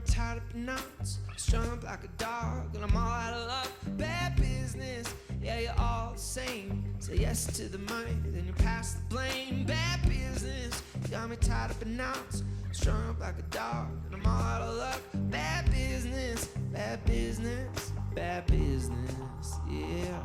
tied up in knots, strung up like a dog, and I'm all out of luck. Bad business, yeah, you're all the same. Say yes to the money, then you pass the blame. Bad business, you got me tied up in knots, strung up like a dog, and I'm all out of luck. Bad business, bad business, bad business, yeah.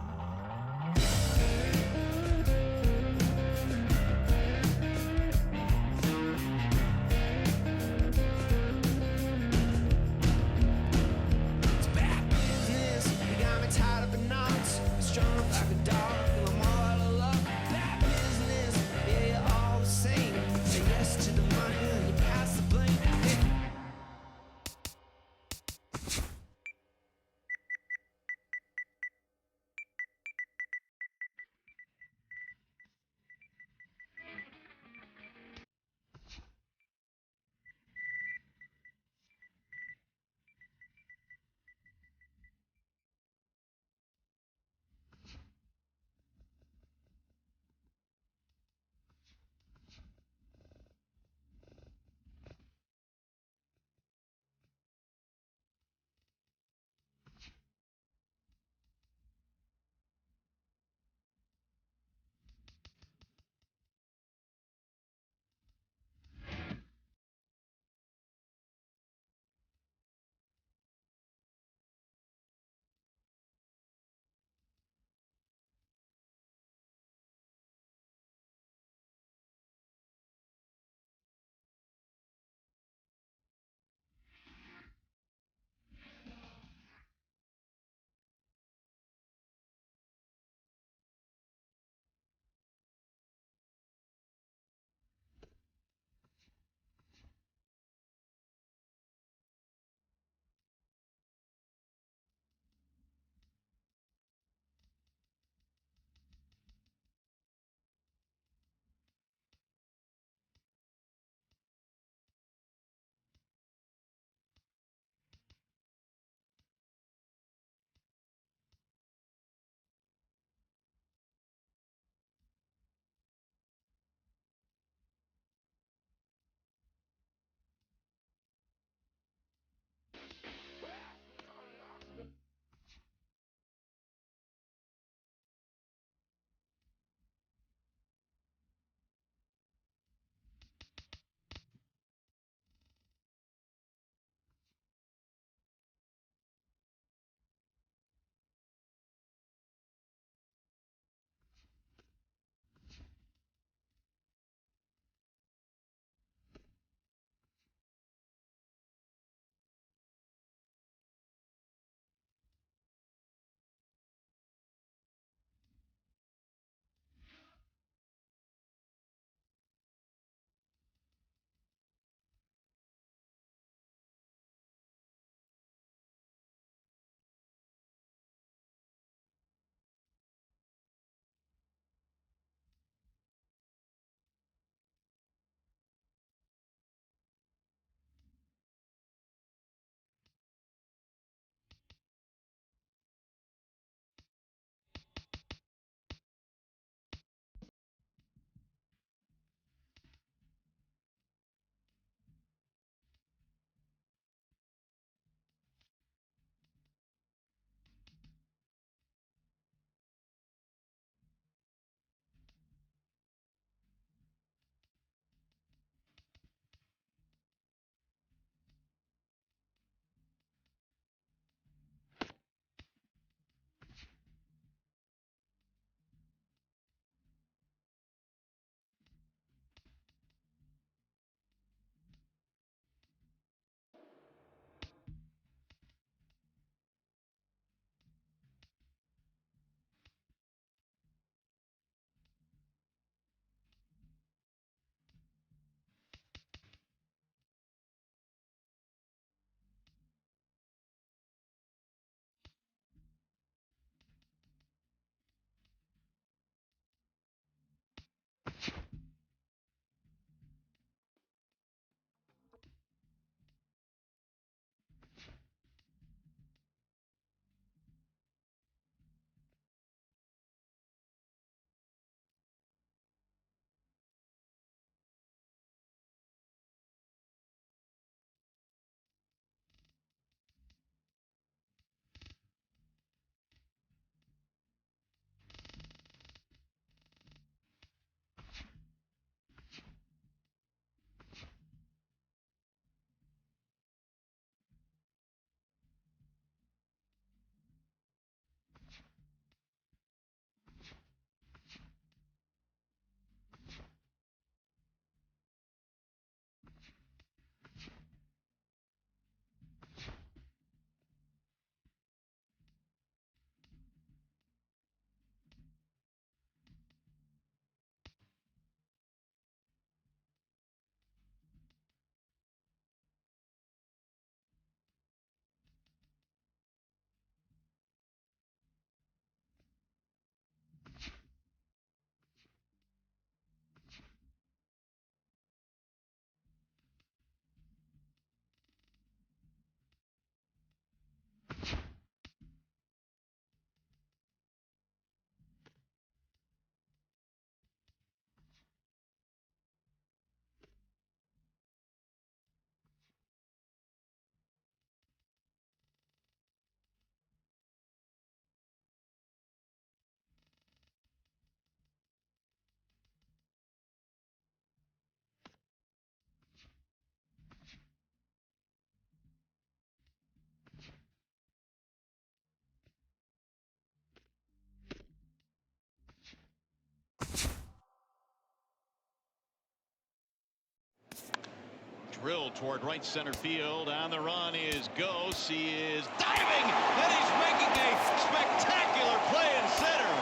drilled toward right center field. On the run is Ghost. He is diving, and he's making a spectacular play in center.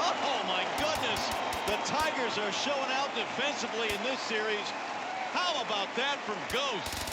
Oh my goodness, the Tigers are showing out defensively in this series. How about that from Ghost?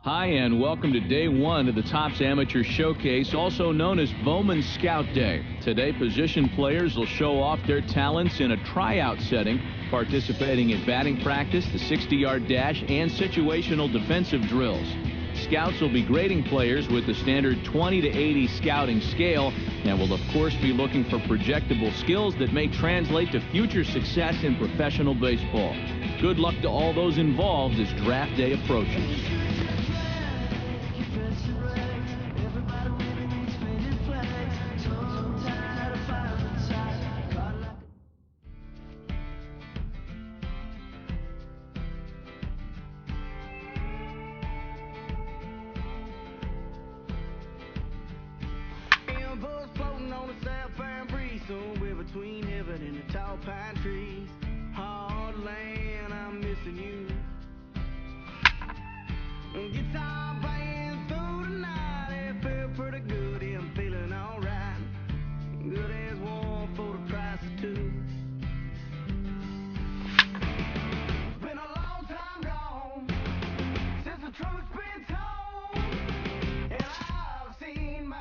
Hi, and welcome to day one of the Topps Amateur Showcase, also known as Bowman Scout Day. Today, position players will show off their talents in a tryout setting, participating in batting practice, the 60-yard dash, and situational defensive drills. Scouts will be grading players with the standard 20 to 80 scouting scale and will, of course, be looking for projectable skills that may translate to future success in professional baseball. Good luck to all those involved as draft day approaches. Floating on a sapphire breeze, somewhere between heaven and the tall pine trees. Hard land, I'm missing you. Guitar playing through the night, it felt pretty good, yeah, I'm feeling alright. Good as one for the price of two. It's been a long time gone since the truth's been told, and I've seen my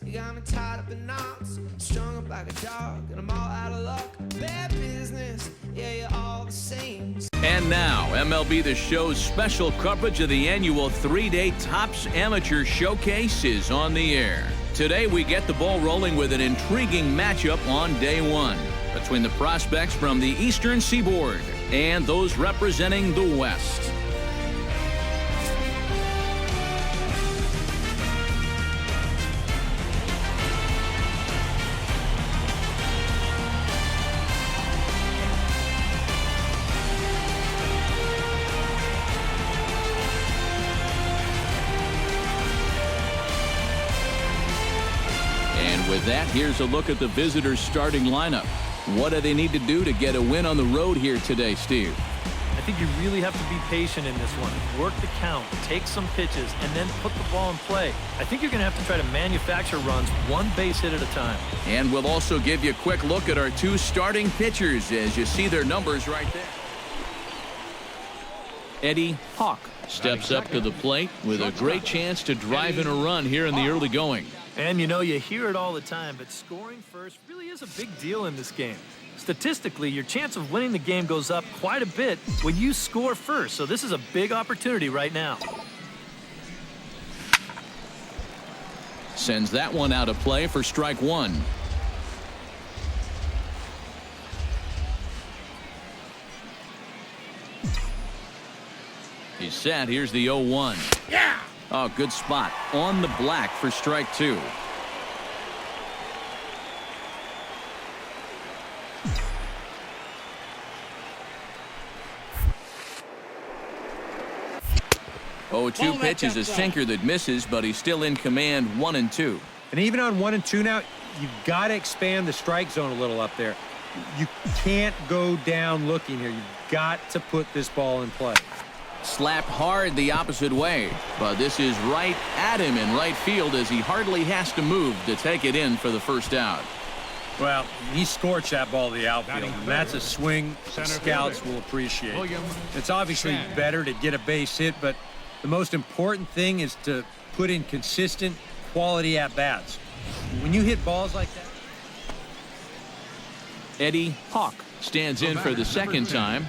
You got me tied up in knots, strung up like a dog, and I'm all out of luck. Bad business, yeah, you're all the same. And now, MLB The Show's special coverage of the annual 3-day Topps Amateur Showcase is on the air. Today, we get the ball rolling with an intriguing matchup on day one between the prospects from the Eastern Seaboard and those representing the West. With that, here's a look at the visitors' starting lineup. What do they need to do to get a win on the road here today, Steve? I think you really have to be patient in this one. Work the count, take some pitches, and then put the ball in play. I think you're going to have to try to manufacture runs one base hit at a time. And we'll also give you a quick look at our two starting pitchers as you see their numbers right there. Eddie Hawk steps up to the plate with a great chance to drive in a run here in the early going. And you know, you hear it all the time, but scoring first really is a big deal in this game. Statistically, your chance of winning the game goes up quite a bit when you score first, so this is a big opportunity right now. Sends that one out of play for strike one. He's set. Here's the 0-1. Yeah! Oh, good spot on the black for strike two. Oh, 2 pitches, a sinker that misses, but he's still in command 1-2. And even on 1-2 now, you've got to expand the strike zone a little up there. You can't go down looking here. You've got to put this ball in play. Slapped hard the opposite way, but this is right at him in right field as he hardly has to move to take it in for the first out. Well, he scorched that ball to the outfield, and that's a swing that scouts will appreciate. It's obviously better to get a base hit, but the most important thing is to put in consistent quality at-bats. When you hit balls like that. Eddie Hawk stands in for the second time.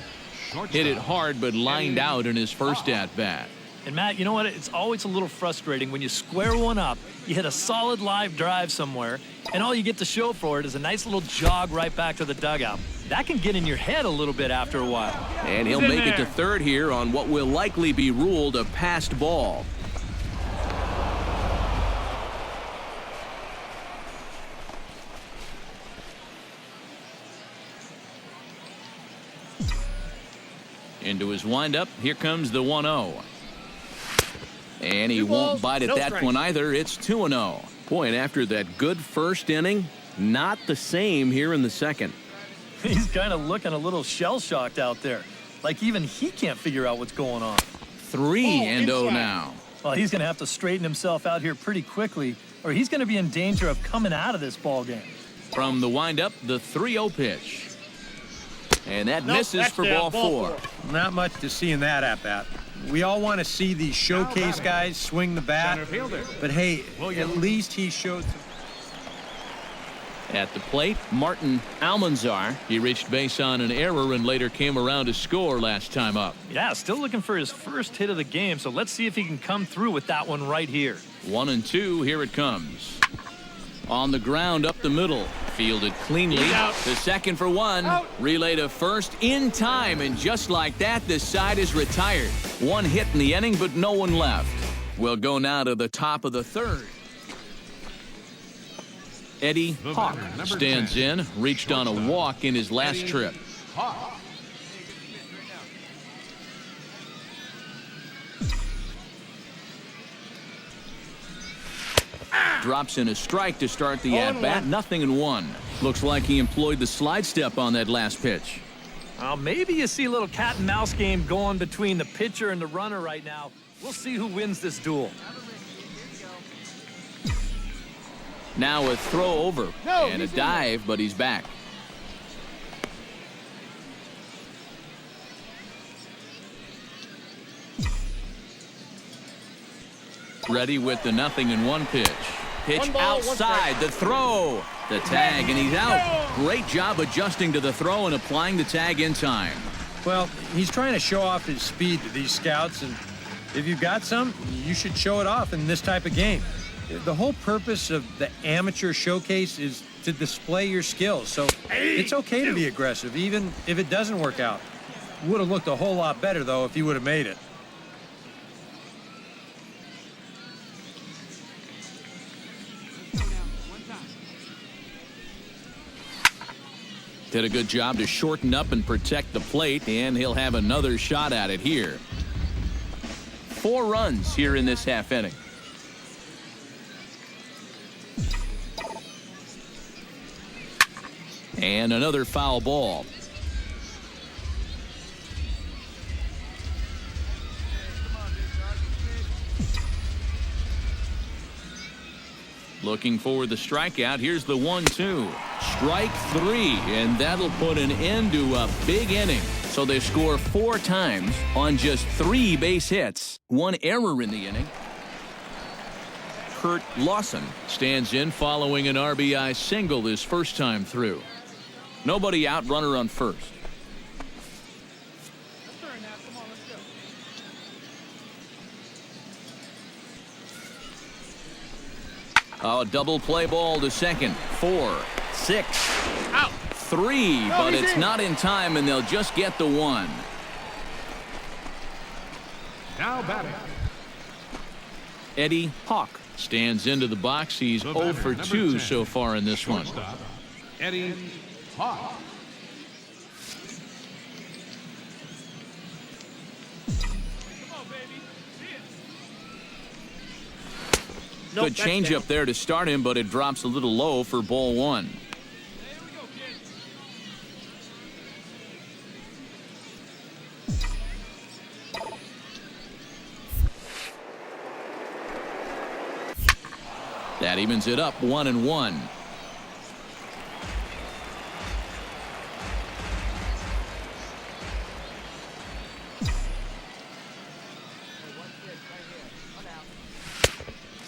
Hit it hard, but lined out in his first at-bat. And Matt, you know what? It's always a little frustrating when you square one up, you hit a solid live drive somewhere, and all you get to show for it is a nice little jog right back to the dugout. That can get in your head a little bit after a while. And he'll make it to third here on what will likely be ruled a passed ball. Into his windup, here comes the 1-0. And he won't bite at that one either. It's 2-0. Boy, and after that good first inning, not the same here in the second. He's kind of looking a little shell-shocked out there. Like even he can't figure out what's going on. 3-0 now. Well, he's going to have to straighten himself out here pretty quickly, or he's going to be in danger of coming out of this ball game. From the windup, the 3-0 pitch. And that misses for ball 4. Not much to see in that at-bat. We all want to see these showcase guys swing the bat, but hey, at least he showed some. At the plate, Martin Almanzar. He reached base on an error and later came around to score last time up. Yeah, still looking for his first hit of the game, so let's see if he can come through with that one right here. 1-2, here it comes. On the ground up the middle. Fielded cleanly. The second for one. Relay to first in time, and just like that, this side is retired. One hit in the inning, but no one left. We'll go now to the top of the third. Eddie Hawk stands in, reached on a walk in his last trip. Drops in a strike to start the at-bat. 0-1. Looks like he employed the slide step on that last pitch. Well, maybe you see a little cat and mouse game going between the pitcher and the runner right now. We'll see who wins this duel. Now a throw over and a dive, but he's back. Ready with the 0-1 pitch. Pitch outside. The throw. The tag, and he's out. Great job adjusting to the throw and applying the tag in time. Well, he's trying to show off his speed to these scouts, and if you've got some, you should show it off in this type of game. The whole purpose of the amateur showcase is to display your skills, so it's okay to be aggressive, even if it doesn't work out. Would have looked a whole lot better, though, if he would have made it. Did a good job to shorten up and protect the plate, and he'll have another shot at it here. 4 runs here in this half inning. And another foul ball. Looking for the strikeout. Here's the 1-2. Strike 3, and that'll put an end to a big inning. So they score 4 times on just 3 base hits. 1 error in the inning. Kurt Lawson stands in following an RBI single his first time through. Nobody out, runner on first. Oh, double play ball to second. 4, 6, out. 3, but it's not in time, and they'll just get the 1. Now batting. Eddie Hawk stands into the box. He's 0 for 2 so far in this one. Eddie Hawk. Good changeup there to start him, but it drops a little low for ball 1. That evens it up 1-1.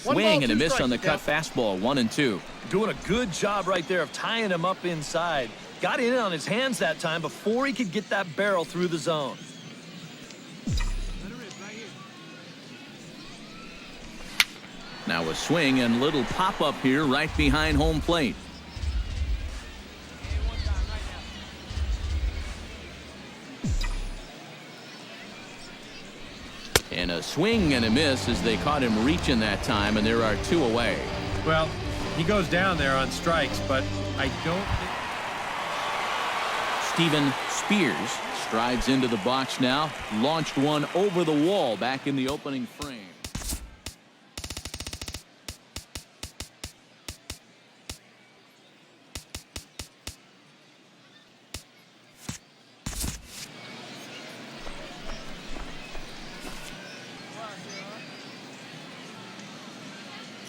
Swing and a miss on the cut fastball. 1-2. Doing a good job right there of tying him up inside. Got in on his hands that time before he could get that barrel through the zone. Now a swing and little pop-up here right behind home plate. And a swing and a miss as they caught him reaching that time, and there are 2 away. Well, he goes down there on strikes, but I don't think... Steven Spears strides into the box now. Launched one over the wall back in the opening frame.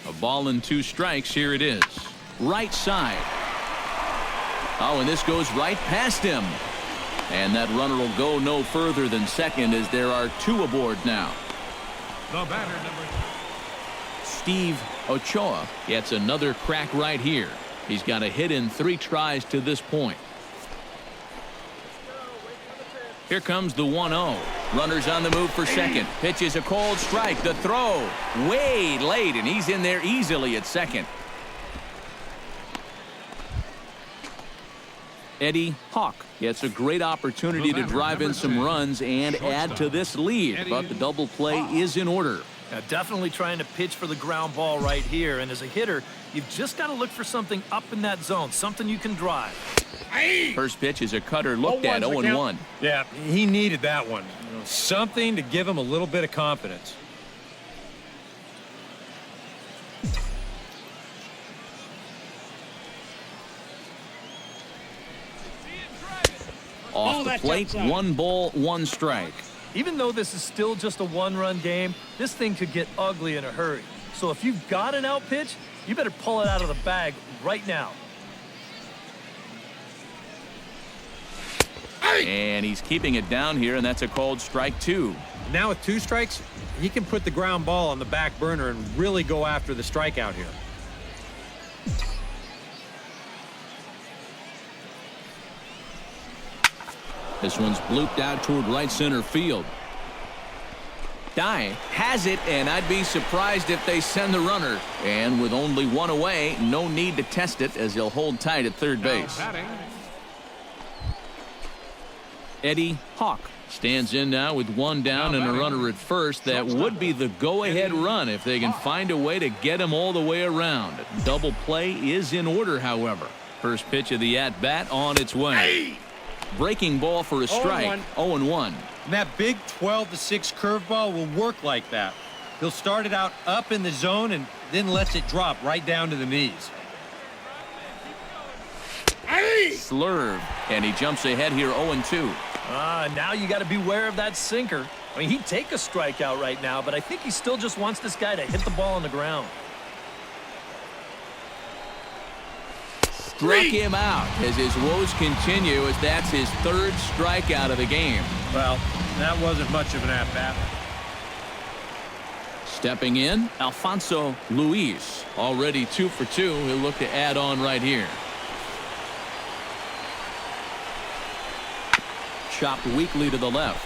A ball and 2 strikes. Here it is. Right side. Oh, and this goes right past him. And that runner will go no further than second as there are 2 aboard now. The batter, number 2. Steve Ochoa gets another crack right here. He's got a hit in 3 tries to this point. Here comes the 1-0. Runners on the move for second. Pitch is a cold strike. The throw way late, and he's in there easily at second. Eddie Hawk gets a great opportunity to drive in some runs and add to this lead, but the double play is in order. Definitely trying to pitch for the ground ball right here, and as a hitter, you've just got to look for something up in that zone, something you can drive. First pitch is a cutter looked at 0-1. Yeah, he needed that one. Something to give him a little bit of confidence. Off the plate, 1 ball, 1 strike. Even though this is still just a 1-run game, this thing could get ugly in a hurry. So if you've got an out pitch, you better pull it out of the bag right now. And he's keeping it down here, and that's a called strike 2. Now with 2 strikes, he can put the ground ball on the back burner and really go after the strikeout here. This one's blooped out toward right center field. Dye has it, and I'd be surprised if they send the runner. And with only one away, no need to test it as he'll hold tight at third base. Eddie Hawk stands in now with one down and a runner at first. That would be the go-ahead run if they can find a way to get him all the way around. Double play is in order, however. First pitch of the at-bat on its way. Breaking ball for a strike. 0-1. And that big 12-6 curveball will work like that. He'll start it out up in the zone and then lets it drop right down to the knees. Slurve, and he jumps ahead here 0-2. Now you got to beware of that sinker. I mean, he'd take a strikeout right now, but I think he still just wants this guy to hit the ball on the ground. Struck him out as his woes continue, as that's his third strikeout of the game. Well, that wasn't much of an at-bat. Stepping in, Alfonso Luis, already 2 for 2. He'll look to add on right here. Chopped weakly to the left.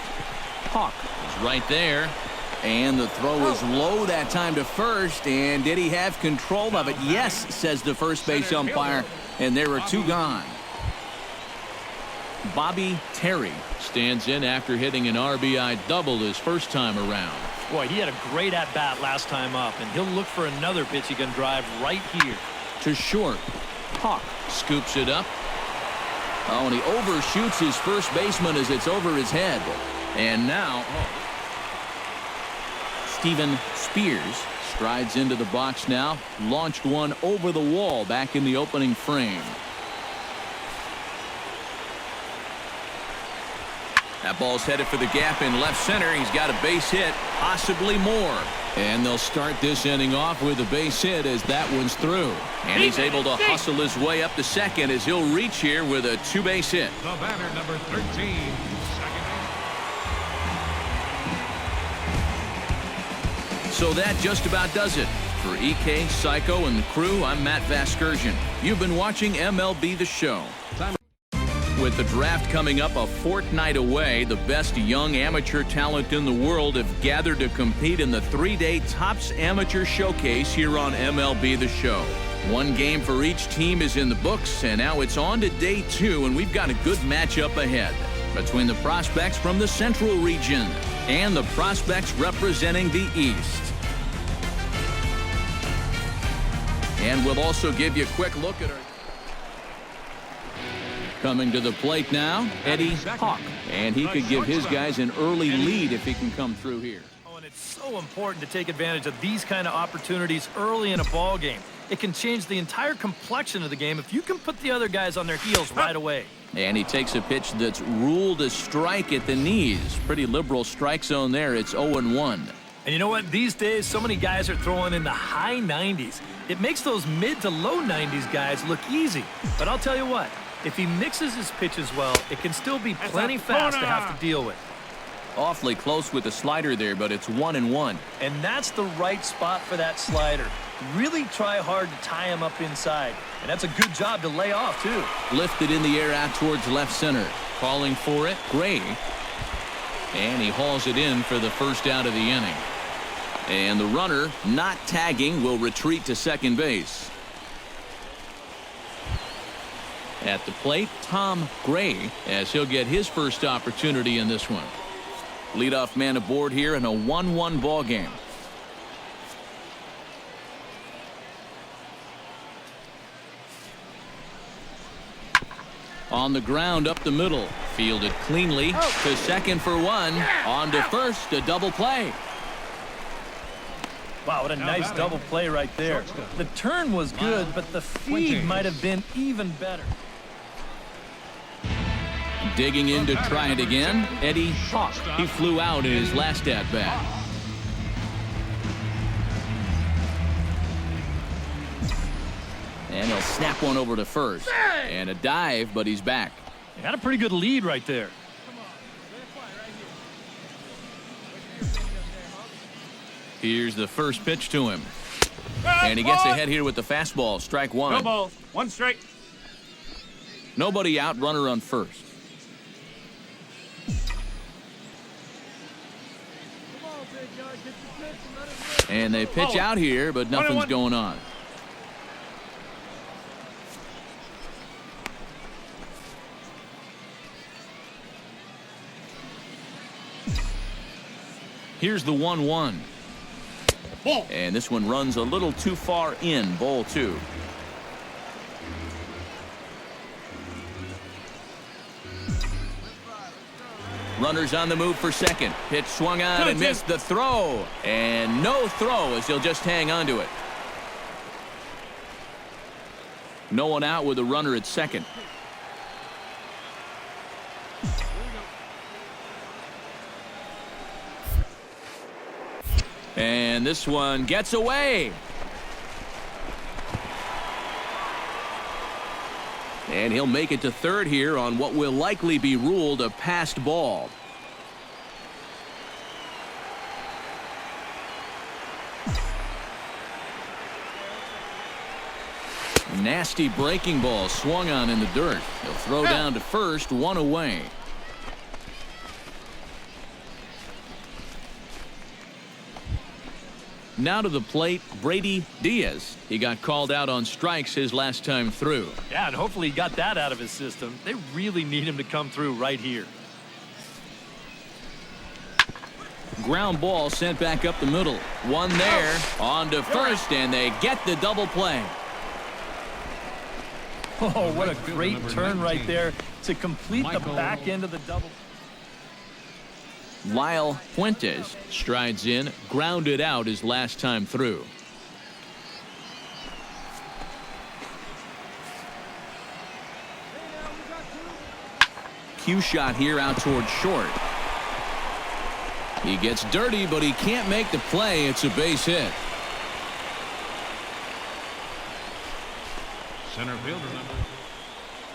Hawk is right there. And the throw is low that time to first. And did he have control of it? Yes, says the first base umpire. And there are 2 gone. Bobby Terry stands in after hitting an RBI double his first time around. Boy, he had a great at-bat last time up, and he'll look for another pitch he can drive right here. To short. Hawk scoops it up. Oh, and he overshoots his first baseman as it's over his head. And now Steven Spears strides into the box now. Launched one over the wall back in the opening frame. That ball's headed for the gap in left center. He's got a base hit, possibly more. And they'll start this inning off with a base hit as that one's through. And he's able to hustle his way up to second as he'll reach here with a 2-base hit. The batter, number 13, second. So that just about does it. For EK, Psycho, and the crew, I'm Matt Vasgersian. You've been watching MLB The Show. With the draft coming up a fortnight away, the best young amateur talent in the world have gathered to compete in the 3-day Topps Amateur Showcase here on MLB The Show. 1 game for each team is in the books, and now it's on to day 2, and we've got a good matchup ahead between the prospects from the Central region and the prospects representing the East. And we'll also give you a quick look at our... Coming to the plate now, Eddie Hawk. And he could give his guys an early lead if he can come through here. Oh, and it's so important to take advantage of these kind of opportunities early in a ball game. It can change the entire complexion of the game if you can put the other guys on their heels right away. And he takes a pitch that's ruled a strike at the knees. Pretty liberal strike zone there. It's 0-1. And you know what? These days, so many guys are throwing in the high 90s. It makes those mid to low 90s guys look easy. But I'll tell you what. If he mixes his pitches well, it can still be plenty fast to have to deal with. Awfully close with the slider there, but it's 1-1. And that's the right spot for that slider. Really try hard to tie him up inside. And that's a good job to lay off, too. Lifted in the air out towards left center. Calling for it, Gray. And he hauls it in for the first out of the inning. And the runner, not tagging, will retreat to second base. At the plate, Tom Gray, as he'll get his first opportunity in this one. Leadoff man aboard here in a 1-1 ball game. On the ground up the middle. Fielded cleanly to second for 1. On to first, a double play. Wow, what a nice double play right there. The turn was good, but the feed might have been even better. Digging in to try it again, Eddie Hawk. He flew out in his last at-bat. And he'll snap one over to first. And a dive, but he's back. He had a pretty good lead right there. Here's the first pitch to him. And he gets ahead here with the fastball. Strike 1. No balls. 1 strike. Nobody out, runner on first. And they pitch out here, but nothing's going on. Here's the 1-1. And this one runs a little too far in, ball 2. Runners on the move for second. Pitch swung on and missed the throw. And no throw as he'll just hang on to it. No one out with a runner at second. And this one gets away. And he'll make it to third here on what will likely be ruled a passed ball. Nasty breaking ball swung on in the dirt. He'll throw down to first, 1 away. Now to the plate, Brady Diaz. He got called out on strikes his last time through. Yeah, and hopefully he got that out of his system. They really need him to come through right here. Ground ball sent back up the middle. One there, on to first, and they get the double play. Oh, what a great turn right there to complete the back end of the double. Lyle Fuentes strides in, grounded out his last time through. Cue shot here out toward short. He gets dirty, but he can't make the play. It's a base hit. Center fielder number.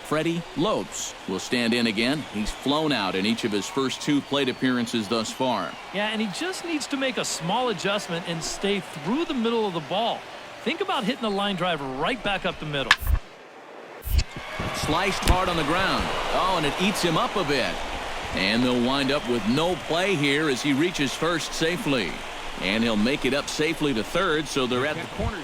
Freddie Lopes will stand in again. He's flown out in each of his first 2 plate appearances thus far. Yeah, and he just needs to make a small adjustment and stay through the middle of the ball. Think about hitting a line drive right back up the middle. Sliced hard on the ground. Oh, and it eats him up a bit. And they'll wind up with no play here as he reaches first safely. And he'll make it up safely to third, so they're at the corner.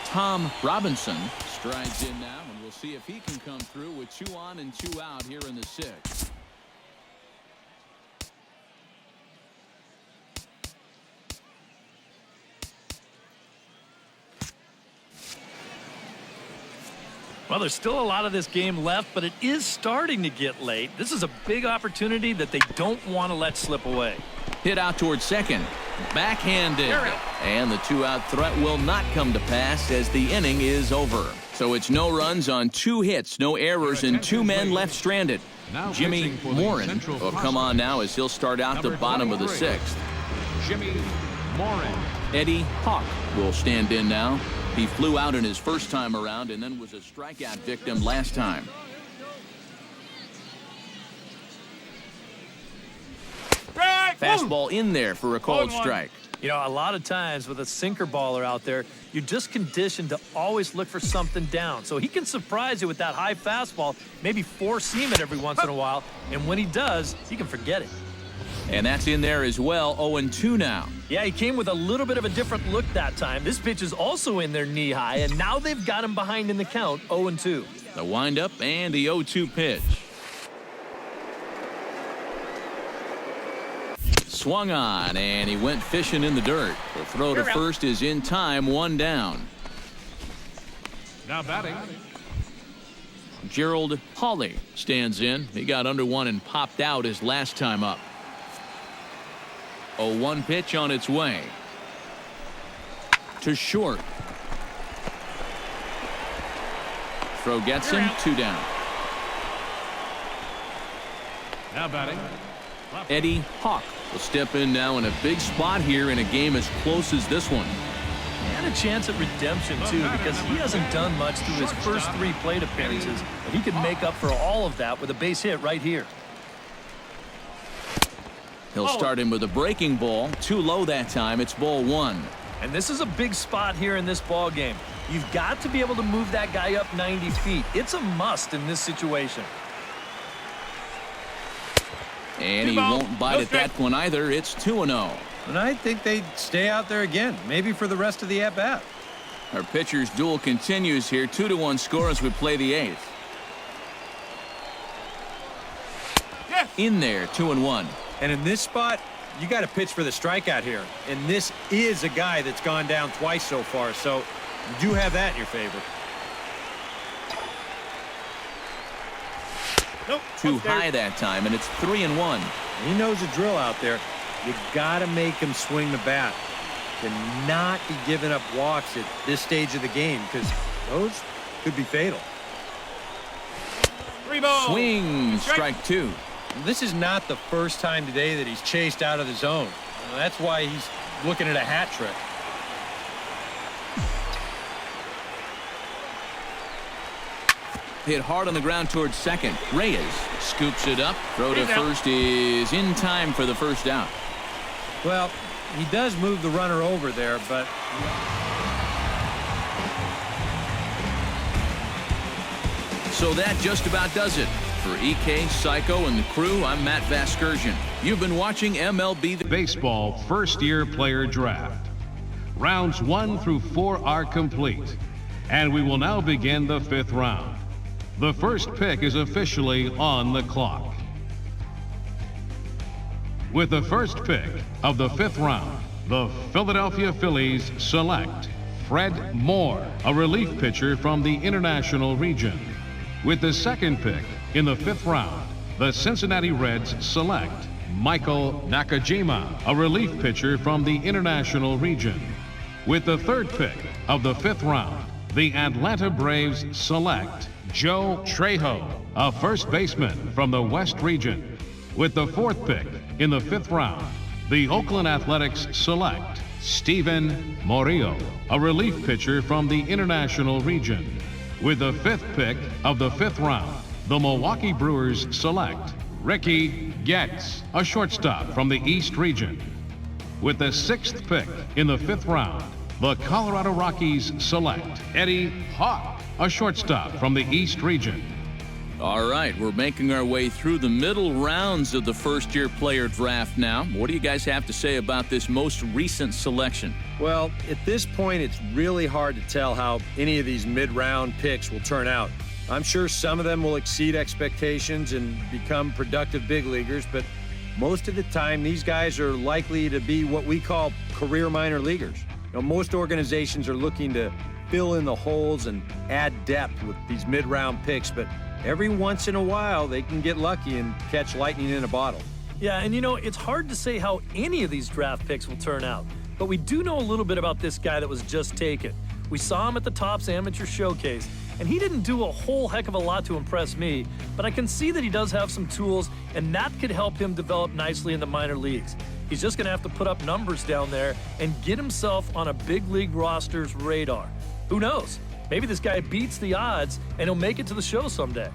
Tom Robinson strides in now, and we'll see if he can come through with 2 on and 2 out here in the 6th. Well, there's still a lot of this game left, but it is starting to get late. This is a big opportunity that they don't want to let slip away. Hit out towards second. Backhanded. And the 2-out threat will not come to pass as the inning is over. So it's no runs on 2 hits, no errors, and 2 men left stranded. Jimmy Morin will come on now as he'll start out the bottom of the 6th. Jimmy Morin. Eddie Hawk will stand in now. He flew out in his first time around and then was a strikeout victim last time. Fastball in there for a called strike. You know, a lot of times with a sinker baller out there, you're just conditioned to always look for something down. So he can surprise you with that high fastball, maybe 4-seam it every once in a while. And when he does, you can forget it. And that's in there as well, 0-2 now. Yeah, he came with a little bit of a different look that time. This pitch is also in there knee high, and now they've got him behind in the count, 0-2. The windup and the 0-2 pitch. Swung on, and he went fishing in the dirt. The throw to first is in time, 1 down. Now batting. Gerald Hawley stands in. He got under 1 and popped out his last time up. 0-1 pitch on its way. To short. Throw gets him, 2 down. Now batting. Eddie Hawk will step in now in a big spot here in a game as close as this one. And a chance at redemption, too, because he hasn't done much through his first 3 plate appearances. But he can make up for all of that with a base hit right here. He'll start him with a breaking ball. Too low that time. It's ball 1. And this is a big spot here in this ball game. You've got to be able to move that guy up 90 feet. It's a must in this situation. And he won't bite at that one either. It's 2-0. And I think they'd stay out there again, maybe for the rest of the at-bat. Our pitcher's duel continues here. 2-1 score as we play the 8th. In there, 2-1. And in this spot, you got to pitch for the strikeout here. And this is a guy that's gone down twice so far, so you do have that in your favor. Nope. Too high that time, and it's 3-1. He knows the drill out there. You got to make him swing the bat. Cannot be giving up walks at this stage of the game because those could be fatal. 3 balls. Swing, strike 2. This is not the first time today that he's chased out of the zone. That's why he's looking at a hat trick. Hit hard on the ground towards second. Reyes scoops it up. Throw to first is in time for the first out. Well, he does move the runner over there, but so that just about does it. For EK, Psycho, and the crew, I'm Matt Vasgersian. You've been watching MLB Baseball first-year player draft. Rounds 1 through 4 are complete, and we will now begin the 5th round. The first pick is officially on the clock. With the first pick of the 5th round, the Philadelphia Phillies select Fred Moore, a relief pitcher from the International Region. With the second pick in the 5th round, the Cincinnati Reds select Michael Nakajima, a relief pitcher from the International Region. With the third pick of the 5th round, the Atlanta Braves select Joe Trejo, a first baseman from the West Region. With the fourth pick in the 5th round, the Oakland Athletics select Steven Morillo, a relief pitcher from the International Region. With the 5th pick of the 5th round, the Milwaukee Brewers select Ricky Getz, a shortstop from the East Region. With the 6th pick in the 5th round, the Colorado Rockies select Eddie Hawk, a shortstop from the East Region. All right, we're making our way through the middle rounds of the first-year player draft now. What do you guys have to say about this most recent selection? well, at this point, it's really hard to tell how any of these mid-round picks will turn out. I'm sure some of them will exceed expectations and become productive big leaguers, but most of the time, these guys are likely to be what we call career minor leaguers. Most organizations are looking to fill in the holes and add depth with these mid-round picks, but every once in a while, they can get lucky and catch lightning in a bottle. Yeah, and it's hard to say how any of these draft picks will turn out, but we do know a little bit about this guy that was just taken. We saw him at the Topps Amateur Showcase, and he didn't do a whole heck of a lot to impress me, but I can see that he does have some tools, and that could help him develop nicely in the minor leagues. He's just going to have to put up numbers down there and get himself on a big league roster's radar. Who knows? Maybe this guy beats the odds, and he'll make it to the show someday.